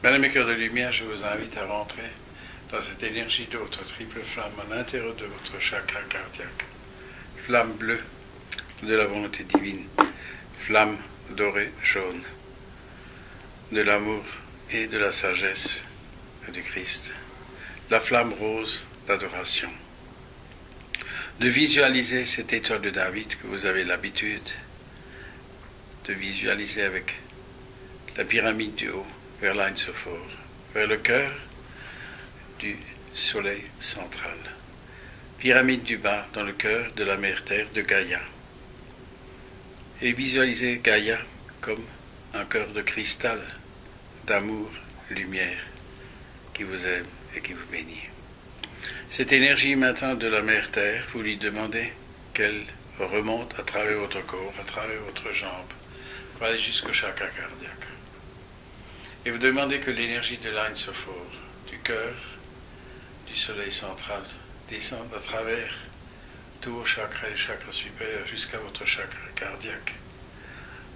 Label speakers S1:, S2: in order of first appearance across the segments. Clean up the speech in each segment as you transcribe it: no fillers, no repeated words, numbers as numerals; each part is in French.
S1: Mesdames et cœurs de lumière, je vous invite à rentrer dans cette énergie de votre triple flamme à l'intérieur de votre chakra cardiaque. Flamme bleue de la volonté divine, flamme dorée jaune, de l'amour et de la sagesse du Christ. La flamme rose d'adoration. De visualiser cette étoile de David que vous avez l'habitude de visualiser avec la pyramide du haut vers l'Ain Sophor, vers le cœur du soleil central. Pyramide du bas dans le cœur de la mère terre de Gaïa. Et visualisez Gaïa comme un cœur de cristal, d'amour, lumière, qui vous aime et qui vous bénit. Cette énergie maintenant de la mère terre, vous lui demandez qu'elle remonte à travers votre corps, à travers votre jambe, pour aller jusqu'au chakra cardiaque. Et vous demandez que l'énergie de l'Ain Sophor, du cœur, du soleil central, descende à travers tous vos chakras et chakras supérieurs jusqu'à votre chakra cardiaque,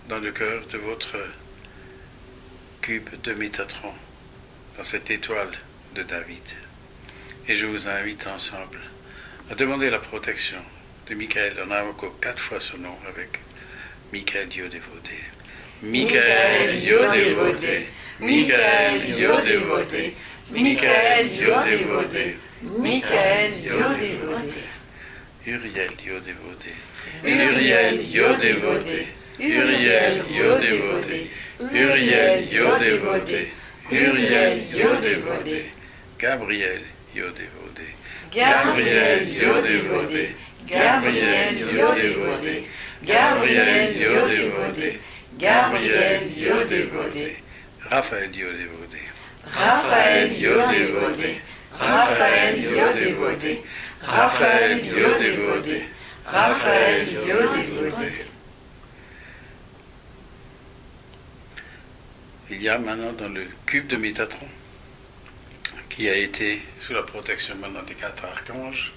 S1: dans le cœur de votre cube de Métatron, dans cette étoile de David. Et je vous invite ensemble à demander la protection de Michael. On a encore 4 fois son nom avec Michael Dieu dévoté. Michael Dieu dévoté. Michael Dieu dévoté. Michael Dieu dévoté. Michael Dieu dévoté. Uriel Dieu dévoté. Uriel Dieu dévoté. Uriel Dieu dévoté. Uriel Dieu dévoté. Uriel Dieu dévoté. Gabriel Dieu dévoté. Gabriel Dieu dévoté. Gabriel Dieu dévoté. Gabriel Dieu dévoté. Gabriel Dieu dévoté. Raphaël Dieu dévoté. Raphaël Dieu dévoté. Raphaël Dieu dévoté. Raphaël Dieu dévoté. Raphaël Dieu dévoté. Il y a maintenant dans le cube de Métatron, qui a été sous la protection maintenant des 4 archanges,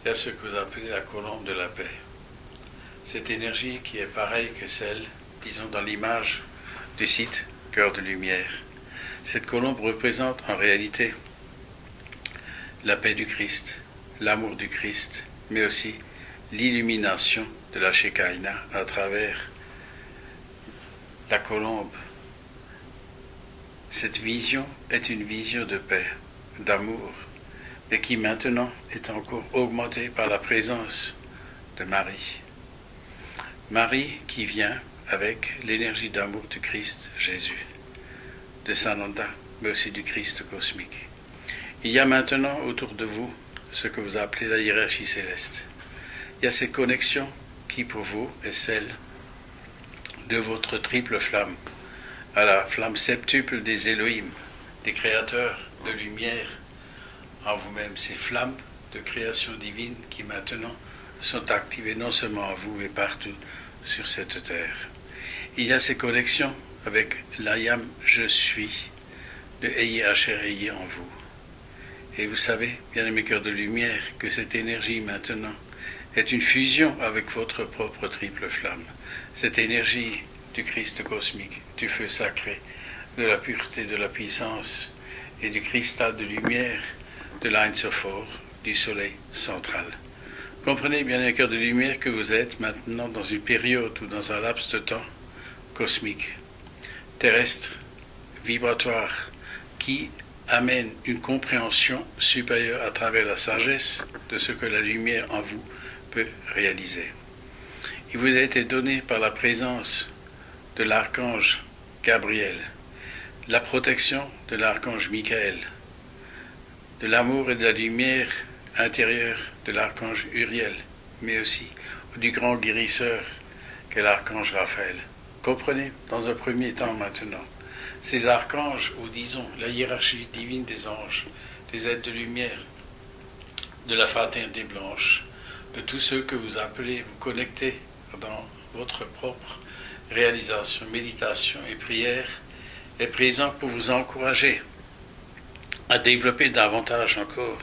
S1: il y a ce que vous appelez la colombe de la paix. Cette énergie qui est pareille que celle, disons, dans l'image du site Cœur de Lumière. Cette colombe représente en réalité la paix du Christ, l'amour du Christ, mais aussi l'illumination de la Shekinah à travers la colombe. Cette vision est une vision de paix, d'amour, mais qui maintenant est encore augmentée par la présence de Marie. Marie qui vient avec l'énergie d'amour du Christ Jésus, de Sananda, mais aussi du Christ cosmique. Il y a maintenant autour de vous ce que vous appelez la hiérarchie céleste. Il y a cette connexion qui pour vous est celle de votre triple flamme, à la flamme septuple des Elohim, des créateurs de lumière en vous-même, ces flammes de création divine qui maintenant sont activées non seulement en vous mais partout sur cette terre. Il y a ces connexions avec l'Ayam Je suis, de Eye Asher Eye en vous. Et vous savez, bien-aimés cœurs de lumière, que cette énergie maintenant est une fusion avec votre propre triple flamme. Cette énergie du Christ cosmique, du feu sacré, de la pureté, de la puissance et du cristal de lumière de l'Ain Sophor, du soleil central. Comprenez, bien-aimés cœurs de lumière, que vous êtes maintenant dans une période ou dans un laps de temps cosmique, terrestre, vibratoire, qui amène une compréhension supérieure à travers la sagesse de ce que la lumière en vous peut réaliser. Il vous a été donné par la présence de l'archange Gabriel, la protection de l'archange Michael, de l'amour et de la lumière intérieure de l'archange Uriel, mais aussi du grand guérisseur qu'est l'archange Raphaël. Comprenez, dans un premier temps maintenant, ces archanges, ou disons la hiérarchie divine des anges, des êtres de lumière, de la fraternité blanche, de tous ceux que vous appelez, vous connectez dans votre propre réalisation, méditation et prière, est présent pour vous encourager à développer davantage encore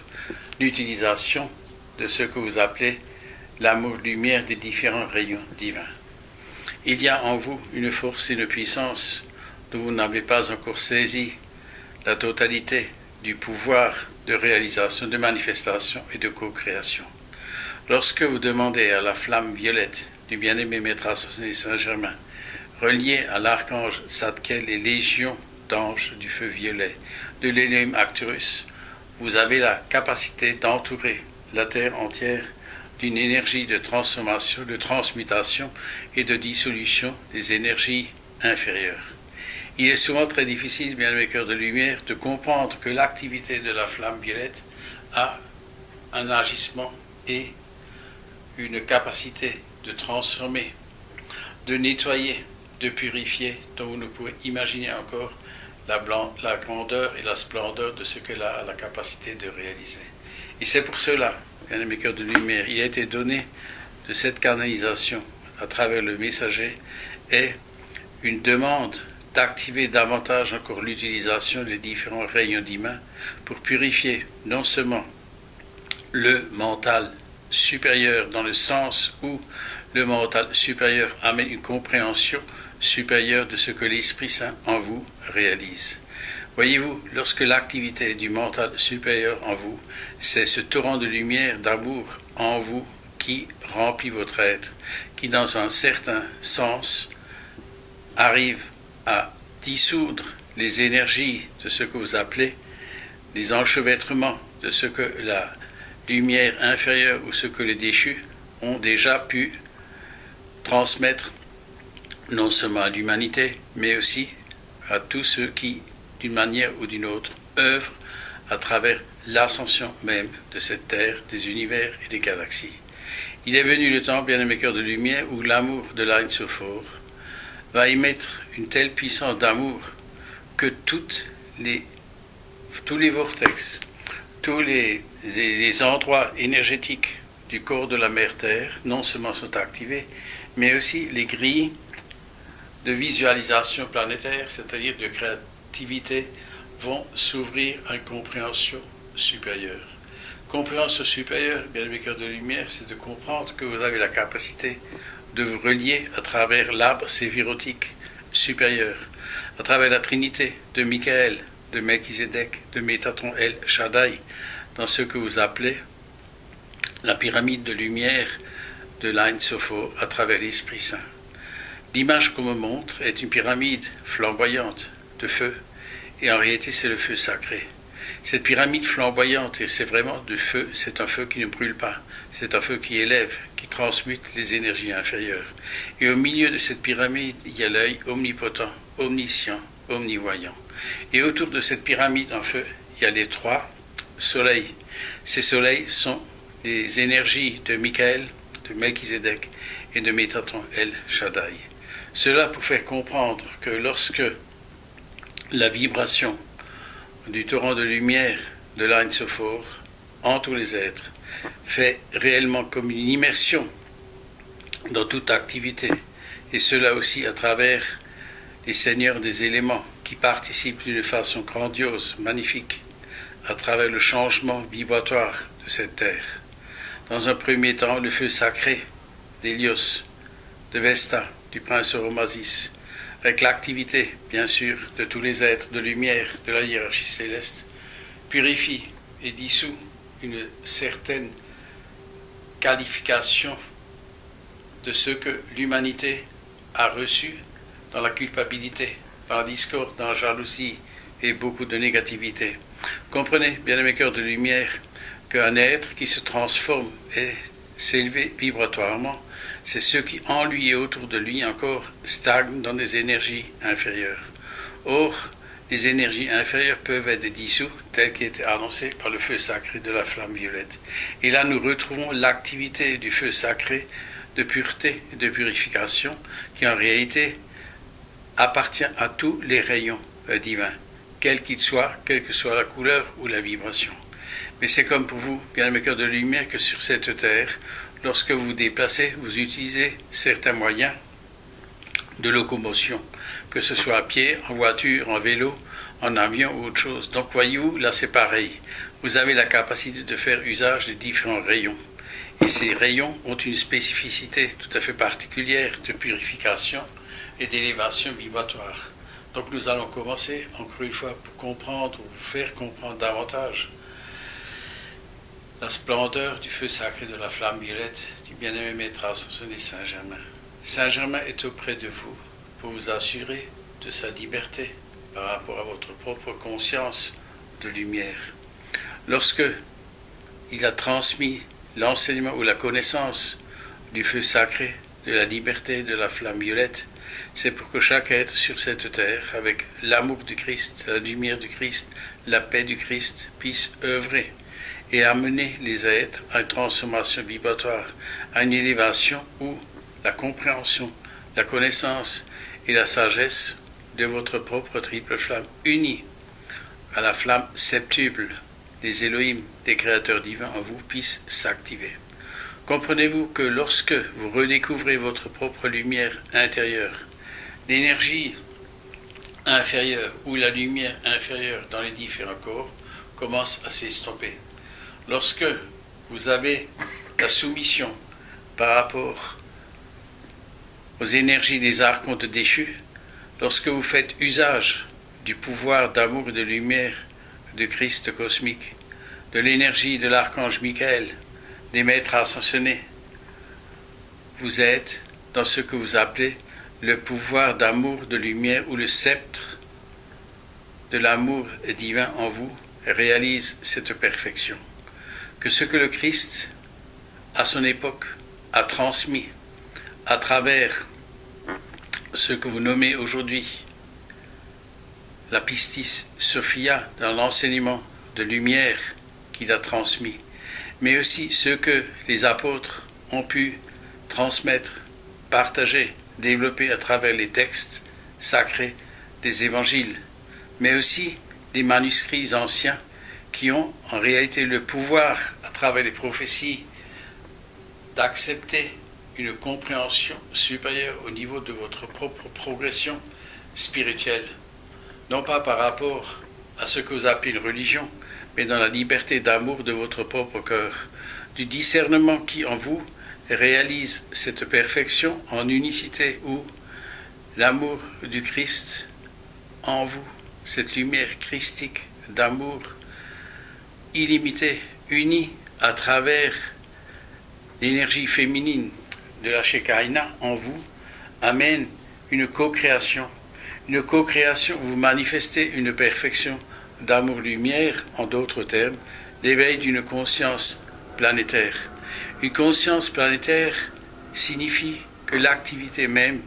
S1: l'utilisation de ce que vous appelez l'amour-lumière des différents rayons divins. Il y a en vous une force et une puissance dont vous n'avez pas encore saisi la totalité du pouvoir de réalisation, de manifestation et de co-création. Lorsque vous demandez à la flamme violette du bien-aimé Maître Ascensionné Saint-Germain, relié à l'archange Zadkiel et légion d'anges du feu violet, de l'Éléum Arcturus, vous avez la capacité d'entourer la Terre entière d'une énergie de transformation, de transmutation et de dissolution des énergies inférieures. Il est souvent très difficile, bien-aimés cœurs de lumière, de comprendre que l'activité de la flamme violette a un agissement et une capacité de transformer, de nettoyer, de purifier, dont vous ne pouvez imaginer encore la grandeur et la splendeur de ce qu'elle a la capacité de réaliser. Et c'est pour cela, bien-aimés cœurs de lumière, il a été donné de cette canalisation à travers le messager est une demande d'activer davantage encore l'utilisation des différents rayons d'humains pour purifier non seulement le mental supérieur dans le sens où le mental supérieur amène une compréhension supérieure de ce que l'Esprit Saint en vous réalise. Voyez-vous, lorsque l'activité du mental supérieur en vous, c'est ce torrent de lumière, d'amour en vous qui remplit votre être, qui dans un certain sens arrive à dissoudre les énergies de ce que vous appelez les enchevêtrements de ce que la lumière inférieure ou ce que les déchus ont déjà pu transmettre non seulement à l'humanité, mais aussi à tous ceux qui, d'une manière ou d'une autre, œuvrent à travers l'ascension même de cette terre, des univers et des galaxies. Il est venu le temps, bien-aimés cœurs de lumière, où l'amour de l'Ain Sophor va émettre une telle puissance d'amour que tous les vortex, tous les endroits énergétiques du corps de la mère Terre, non seulement sont activés, mais aussi les grilles de visualisation planétaire, c'est-à-dire de créativité, vont s'ouvrir à une compréhension supérieure. Compréhension supérieure, bien-aimés cœurs de lumière, c'est de comprendre que vous avez la capacité de vous relier à travers l'arbre séphirotique supérieur, à travers la Trinité de Michael, de Melchizedek, de Métatron El Shaddai, dans ce que vous appelez la pyramide de lumière de l'Ain Sophor à travers l'Esprit Saint. L'image qu'on me montre est une pyramide flamboyante de feu, et en réalité c'est le feu sacré. Cette pyramide flamboyante, et c'est vraiment du feu, c'est un feu qui ne brûle pas, c'est un feu qui élève, qui transmute les énergies inférieures. Et au milieu de cette pyramide, il y a l'œil omnipotent, omniscient, omnivoyant. Et autour de cette pyramide en feu, il y a les 3 soleils. Ces soleils sont les énergies de Michael, de Melchizedek et de Métatron El Shaddai. Cela pour faire comprendre que lorsque la vibration du torrent de lumière de l'Ain Sophor en tous les êtres fait réellement comme une immersion dans toute activité, et cela aussi à travers les seigneurs des éléments qui participent d'une façon grandiose, magnifique, à travers le changement vibratoire de cette terre. Dans un premier temps, le feu sacré d'Hélios, de Vesta, du prince Oromasis, avec l'activité, bien sûr, de tous les êtres de lumière de la hiérarchie céleste, purifie et dissout une certaine qualification de ce que l'humanité a reçu dans la culpabilité, dans la discorde, dans la jalousie et beaucoup de négativité. Comprenez, bien-aimés cœurs de lumière, qu'un être qui se transforme et s'élever vibratoirement, c'est ceux qui en lui et autour de lui encore stagnent dans des énergies inférieures. Or, les énergies inférieures peuvent être dissoues, telles qu'elles étaient annoncées par le feu sacré de la flamme violette. Et là, nous retrouvons l'activité du feu sacré de pureté et de purification, qui en réalité appartient à tous les rayons divins, quels qu'ils soient, quelle que soit la couleur ou la vibration. Mais c'est comme pour vous, bien-aimés cœurs de lumière, que sur cette terre, lorsque vous vous déplacez, vous utilisez certains moyens de locomotion, que ce soit à pied, en voiture, en vélo, en avion ou autre chose. Donc voyez-vous, là c'est pareil. Vous avez la capacité de faire usage de différents rayons. Et ces rayons ont une spécificité tout à fait particulière de purification et d'élévation vibratoire. Donc nous allons commencer, encore une fois, pour comprendre, ou faire comprendre davantage la splendeur du feu sacré de la flamme violette du bien-aimé Maître Ascensionné Saint-Germain. Saint-Germain est auprès de vous pour vous assurer de sa liberté par rapport à votre propre conscience de lumière. Lorsque il a transmis l'enseignement ou la connaissance du feu sacré, de la liberté, de la flamme violette, c'est pour que chaque être sur cette terre, avec l'amour du Christ, la lumière du Christ, la paix du Christ, puisse œuvrer et amener les êtres à une transformation vibratoire, à une élévation où la compréhension, la connaissance et la sagesse de votre propre triple flamme unie à la flamme septuple des Elohim, des créateurs divins en vous, puissent s'activer. Comprenez-vous que lorsque vous redécouvrez votre propre lumière intérieure, l'énergie inférieure ou la lumière inférieure dans les différents corps commence à s'estomper. Lorsque vous avez la soumission par rapport aux énergies des archontes déchus, lorsque vous faites usage du pouvoir d'amour et de lumière de Christ cosmique, de l'énergie de l'archange Michael, des maîtres ascensionnés, vous êtes dans ce que vous appelez le pouvoir d'amour, de lumière, où le sceptre de l'amour divin en vous réalise cette perfection. Que ce que le Christ, à son époque, a transmis à travers ce que vous nommez aujourd'hui la Pistis Sophia, dans l'enseignement de lumière qu'il a transmis, mais aussi ce que les apôtres ont pu transmettre, partager, développer à travers les textes sacrés des évangiles, mais aussi les manuscrits anciens qui ont en réalité le pouvoir, à travers les prophéties, d'accepter une compréhension supérieure au niveau de votre propre progression spirituelle, non pas par rapport à ce que vous appelez une religion, mais dans la liberté d'amour de votre propre cœur, du discernement qui en vous réalise cette perfection en unicité où l'amour du Christ en vous, cette lumière christique d'amour illimitée, unie à travers l'énergie féminine de la Shekinah en vous, amène une co-création. Une co-création où vous manifestez une perfection d'amour-lumière, en d'autres termes, l'éveil d'une conscience planétaire. Une conscience planétaire signifie que l'activité même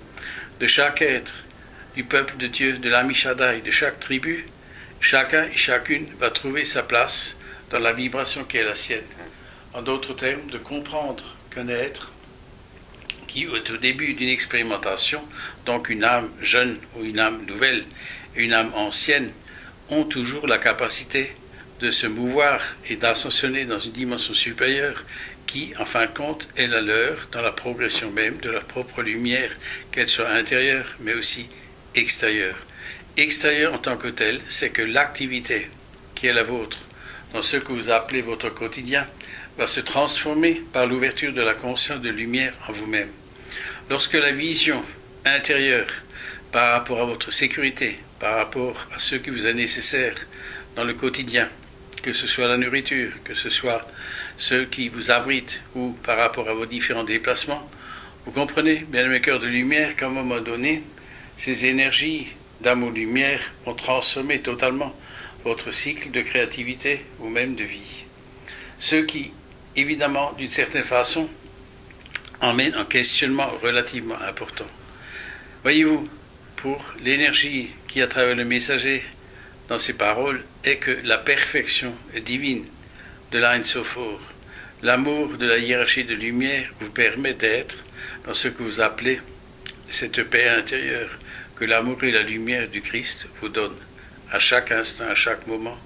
S1: de chaque être, du peuple de Dieu, de l'Ami Shaddai, de chaque tribu, chacun et chacune va trouver sa place dans la vibration qui est la sienne. En d'autres termes, de comprendre qu'un être qui est au début d'une expérimentation, donc une âme jeune ou une âme nouvelle, une âme ancienne, ont toujours la capacité de se mouvoir et d'ascensionner dans une dimension supérieure qui, en fin de compte, est la leur dans la progression même de leur propre lumière, qu'elle soit intérieure, mais aussi extérieure. Extérieure en tant que telle, c'est que l'activité qui est la vôtre, dans ce que vous appelez votre quotidien, va se transformer par l'ouverture de la conscience de lumière en vous-même. Lorsque la vision intérieure, par rapport à votre sécurité, par rapport à ce qui vous est nécessaire dans le quotidien, que ce soit la nourriture, que ce soit ce qui vous abrite, ou par rapport à vos différents déplacements, vous comprenez, bien mes cœurs de lumière, qu'à un moment donné, ces énergies d'amour-lumière ont transformé totalement votre cycle de créativité ou même de vie. Ce qui, évidemment, d'une certaine façon, emmène un questionnement relativement important. Voyez-vous, pour l'énergie qui, à travers le messager, dans ses paroles, est que la perfection divine de l'Ain Sophor, l'amour de la hiérarchie de lumière, vous permet d'être dans ce que vous appelez cette paix intérieure que l'amour et la lumière du Christ vous donnent à chaque instant, à chaque moment,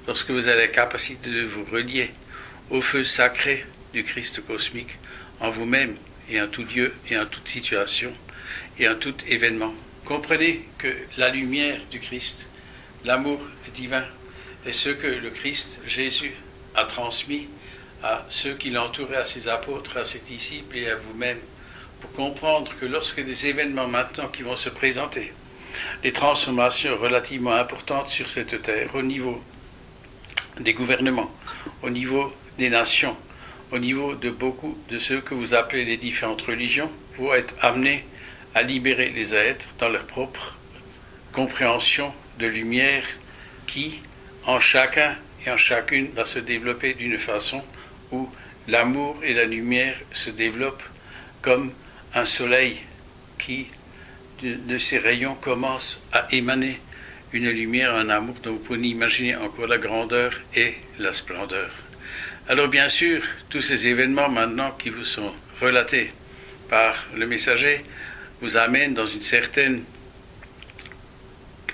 S1: lorsque vous avez la capacité de vous relier au feu sacré du Christ cosmique en vous-même et en tout Dieu et en toute situation et en tout événement. Comprenez que la lumière du Christ, l'amour divin, est ce que le Christ, Jésus, a transmis à ceux qui l'entouraient, à ses apôtres, à ses disciples et à vous-même, pour comprendre que lorsque des événements maintenant qui vont se présenter, les transformations relativement importantes sur cette terre au niveau des gouvernements, au niveau des nations, au niveau de beaucoup de ceux que vous appelez les différentes religions, vont être amenés à libérer les êtres dans leur propre compréhension de lumière qui, en chacun et en chacune, va se développer d'une façon où l'amour et la lumière se développent comme un soleil qui, de ses rayons, commence à émaner une lumière, un amour dont vous pouvez imaginer encore la grandeur et la splendeur. Alors bien sûr, tous ces événements maintenant qui vous sont relatés par le messager vous amènent dans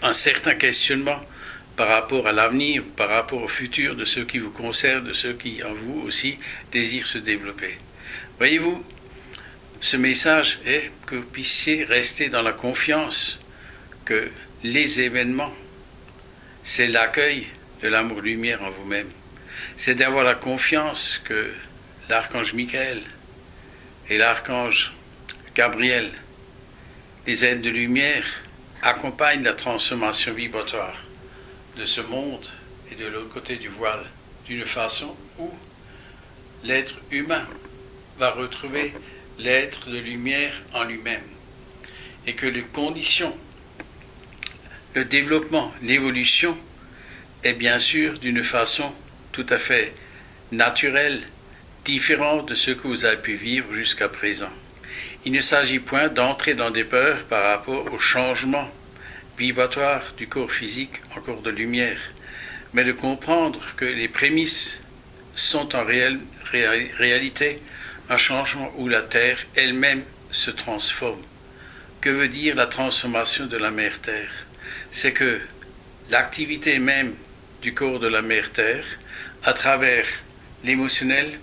S1: un certain questionnement par rapport à l'avenir, par rapport au futur de ceux qui vous concernent, de ceux qui en vous aussi désirent se développer. Voyez-vous, ce message est que vous puissiez rester dans la confiance que les événements, c'est l'accueil de l'amour-lumière en vous-même. C'est d'avoir la confiance que l'archange Michael et l'archange Gabriel, les aides de lumière, accompagnent la transformation vibratoire de ce monde et de l'autre côté du voile, d'une façon où l'être humain va retrouver l'être de lumière en lui-même, et que les conditions, le développement, l'évolution est bien sûr d'une façon tout à fait naturelle, différente de ce que vous avez pu vivre jusqu'à présent. Il ne s'agit point d'entrer dans des peurs par rapport au changement vibratoire du corps physique en corps de lumière, mais de comprendre que les prémices sont en réalité un changement où la Terre elle-même se transforme. Que veut dire la transformation de la Mère Terre? C'est que l'activité même du corps de la Mère Terre, à travers l'émotionnel,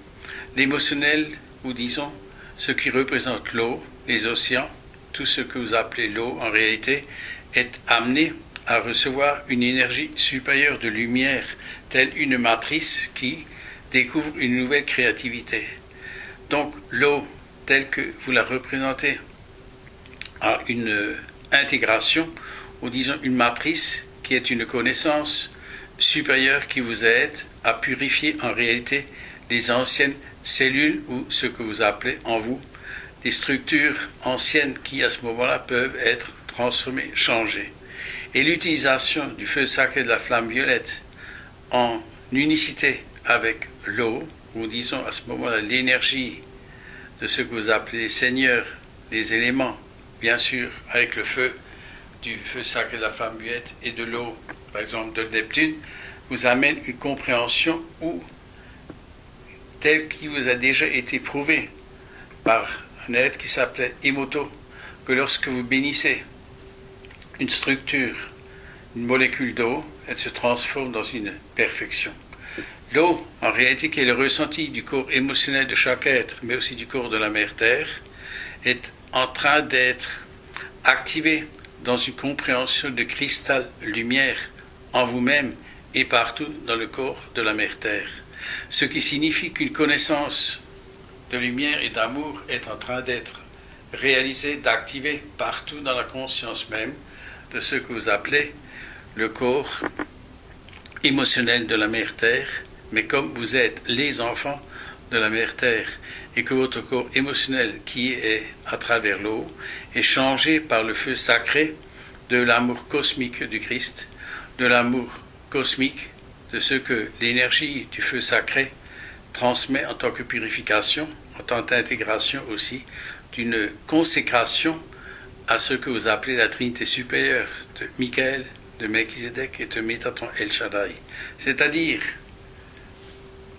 S1: ou disons ce qui représente l'eau, les océans, tout ce que vous appelez l'eau en réalité, est amené à recevoir une énergie supérieure de lumière, telle une matrice qui découvre une nouvelle créativité. Donc l'eau, telle que vous la représentez, a une intégration, ou disons une matrice qui est une connaissance supérieure qui vous aide à purifier en réalité les anciennes cellules ou ce que vous appelez en vous des structures anciennes qui à ce moment-là peuvent être transformées, changées. Et l'utilisation du feu sacré de la flamme violette en unicité avec l'eau, ou disons à ce moment-là l'énergie de ce que vous appelez les seigneurs, les éléments, bien sûr avec le feu du feu sacré de la flamme violette et de l'eau, par exemple de Neptune, vous amène une compréhension où, telle qui vous a déjà été prouvée par un être qui s'appelait Emoto, que lorsque vous bénissez une structure, une molécule d'eau, elle se transforme dans une perfection. L'eau, en réalité, qui est le ressenti du corps émotionnel de chaque être, mais aussi du corps de la Mère Terre, est en train d'être activée dans une compréhension de cristal lumière en vous-même et partout dans le corps de la Mère Terre. Ce qui signifie qu'une connaissance de lumière et d'amour est en train d'être réalisée, d'activer partout dans la conscience même de ce que vous appelez le corps émotionnel de la Mère Terre, mais comme vous êtes les enfants de la Mère Terre et que votre corps émotionnel qui est à travers l'eau est changé par le feu sacré de l'amour cosmique du Christ, de l'amour cosmique de ce que l'énergie du feu sacré transmet en tant que purification, en tant qu'intégration aussi d'une consécration à ce que vous appelez la Trinité supérieure de Michael, de Melchizedek et de Métatron El Shaddai. C'est-à-dire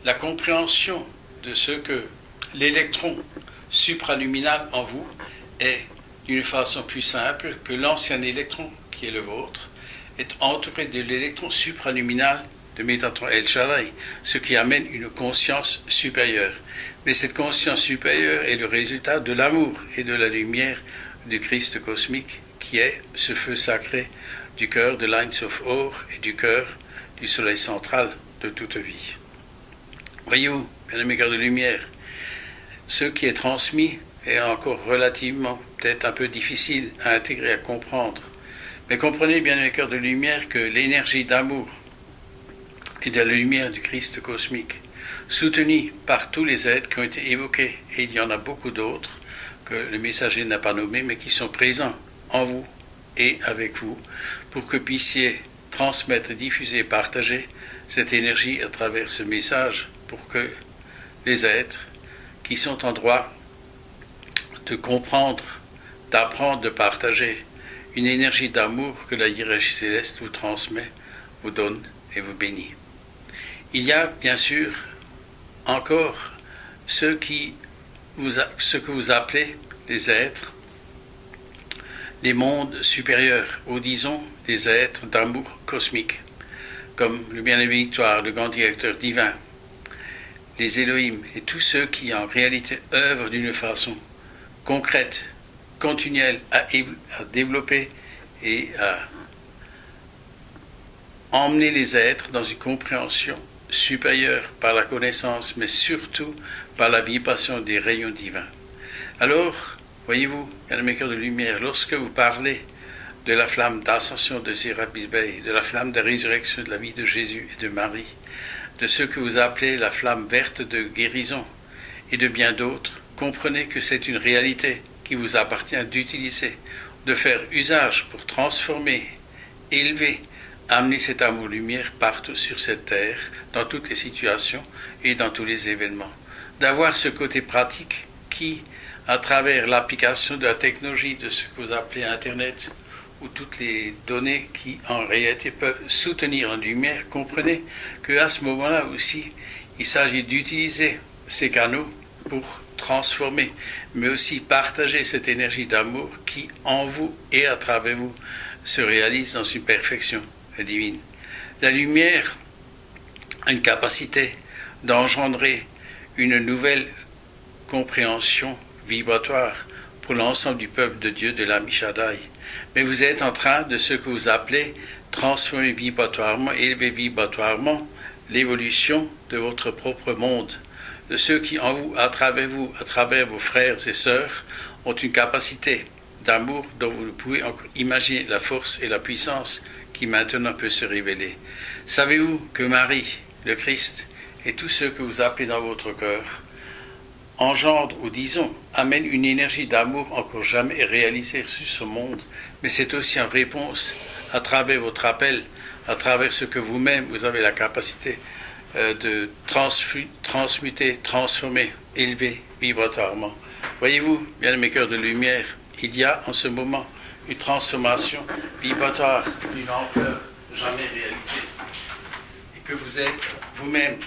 S1: la compréhension de ce que l'électron supraluminal en vous est d'une façon plus simple que l'ancien électron qui est le vôtre est entouré de l'électron supraluminal de Métatron El Shaddai, ce qui amène une conscience supérieure. Mais cette conscience supérieure est le résultat de l'amour et de la lumière du Christ cosmique, qui est ce feu sacré du cœur de l'Ein Sof Or et du cœur du soleil central de toute vie. Voyez-vous, bien-aimés cœurs de lumière, ce qui est transmis est encore relativement peut-être un peu difficile à intégrer, à comprendre, Mais comprenez bien, mes cœurs de lumière, que l'énergie d'amour et de la lumière du Christ cosmique, soutenue par tous les êtres qui ont été évoqués, et il y en a beaucoup d'autres que le messager n'a pas nommés, mais qui sont présents en vous et avec vous, pour que puissiez transmettre, diffuser, partager cette énergie à travers ce message, pour que les êtres qui sont en droit de comprendre, d'apprendre, de partager une énergie d'amour que la hiérarchie céleste vous transmet, vous donne et vous bénit. Il y a bien sûr encore ce que vous appelez les êtres des mondes supérieurs, ou disons des êtres d'amour cosmique, comme le bien-aimé Victoire, le grand directeur divin, les Elohim, et tous ceux qui en réalité œuvrent d'une façon concrète, continuelle, à développer et à emmener les êtres dans une compréhension supérieure par la connaissance, mais surtout par la vibration des rayons divins. Alors, voyez-vous, bien-aimés cœurs de lumière, lorsque vous parlez de la flamme d'ascension de Sérapis Bey, de la flamme de résurrection de la vie de Jésus et de Marie, de ce que vous appelez la flamme verte de guérison et de bien d'autres, comprenez que c'est une réalité qui vous appartient d'utiliser, de faire usage pour transformer, élever, amener cet amour-lumière partout sur cette terre, dans toutes les situations et dans tous les événements. D'avoir ce côté pratique qui, à travers l'application de la technologie de ce que vous appelez Internet, ou toutes les données qui en réalité peuvent soutenir en lumière, comprenez qu'à ce moment-là aussi, il s'agit d'utiliser ces canaux pour transformer, mais aussi partager cette énergie d'amour qui, en vous et à travers vous, se réalise dans une perfection divine. La lumière a une capacité d'engendrer une nouvelle compréhension vibratoire pour l'ensemble du peuple de Dieu de l'Ami Shaddai. Mais vous êtes en train de ce que vous appelez transformer vibratoirement, élever vibratoirement l'évolution de votre propre monde, de ceux qui en vous, à travers vos frères et sœurs, ont une capacité d'amour dont vous ne pouvez encore imaginer la force et la puissance qui maintenant peut se révéler. Savez-vous que Marie, le Christ, et tous ceux que vous appelez dans votre cœur, engendre, ou disons, amène une énergie d'amour encore jamais réalisée sur ce monde, mais c'est aussi en réponse à travers votre appel, à travers ce que vous-même, vous avez la capacité de transmuter, transformer, élever vibratoirement. Voyez-vous, bien mes cœurs de lumière, il y a en ce moment une transformation vibratoire d'une ampleur jamais réalisée, et que vous êtes vous-même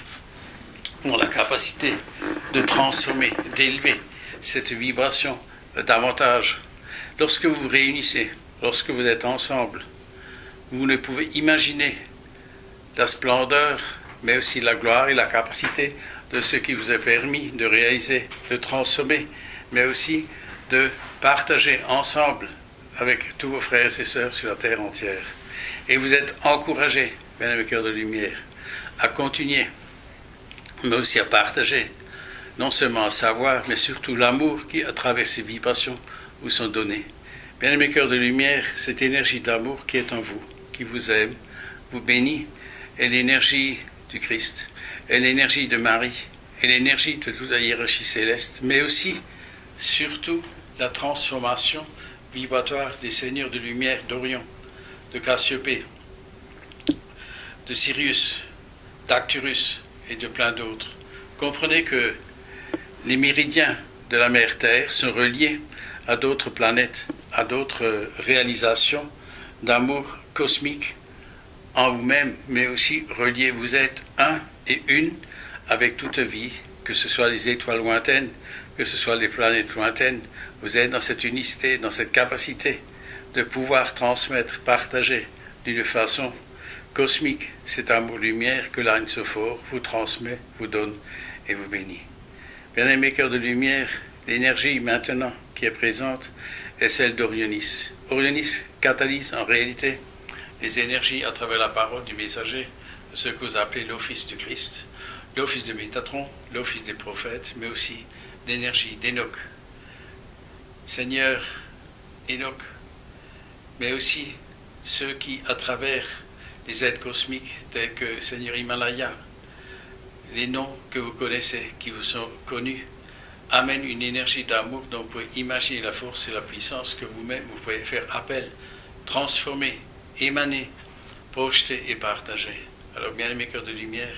S1: ont la capacité de transformer, d'élever cette vibration davantage. Lorsque vous vous réunissez, lorsque vous êtes ensemble, vous ne pouvez imaginer la splendeur, mais aussi la gloire et la capacité de ce qui vous est permis de réaliser, de transformer, mais aussi de partager ensemble avec tous vos frères et sœurs sur la terre entière. Et vous êtes encouragés, bien mes cœurs de lumière, à continuer, mais aussi à partager, non seulement à savoir, mais surtout l'amour qui, à travers ces vibrations, vous sont donnés. Bien mes cœurs de lumière, cette énergie d'amour qui est en vous, qui vous aime, vous bénit, est l'énergie du Christ, est l'énergie de Marie, est l'énergie de toute la hiérarchie céleste, mais aussi, surtout, la transformation vibratoire des seigneurs de lumière d'Orion, de Cassiopée, de Sirius, d'Arcturus et de plein d'autres. Comprenez que les méridiens de la mère Terre sont reliés à d'autres planètes, à d'autres réalisations d'amour cosmique en vous-même, mais aussi reliés. Vous êtes un et une avec toute vie, que ce soit les étoiles lointaines, que ce soit les planètes lointaines. Vous êtes dans cette unicité, dans cette capacité de pouvoir transmettre, partager d'une façon cosmique cet amour-lumière que l'Agne Sophore vous transmet, vous donne et vous bénit. Bien-aimés cœurs de lumière, l'énergie maintenant qui est présente est celle d'Orionis. Orionis catalyse en réalité les énergies à travers la parole du messager, de ce que vous appelez l'office du Christ, l'office de Métatron, l'office des prophètes, mais aussi l'énergie d'Enoch. Seigneur Enoch, mais aussi ceux qui, à travers les aides cosmiques tels que Seigneur Himalaya, les noms que vous connaissez, qui vous sont connus, amènent une énergie d'amour dont vous pouvez imaginer la force et la puissance que vous-même, vous pouvez faire appel, transformer, émaner, projeter et partager. Alors, bien-aimés cœurs de lumière,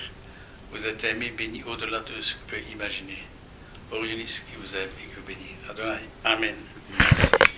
S1: vous êtes aimés, bénis au-delà de ce que vous pouvez imaginer. Orionis qui vous aime et qui vous bénit. Adonai. Amen. Merci.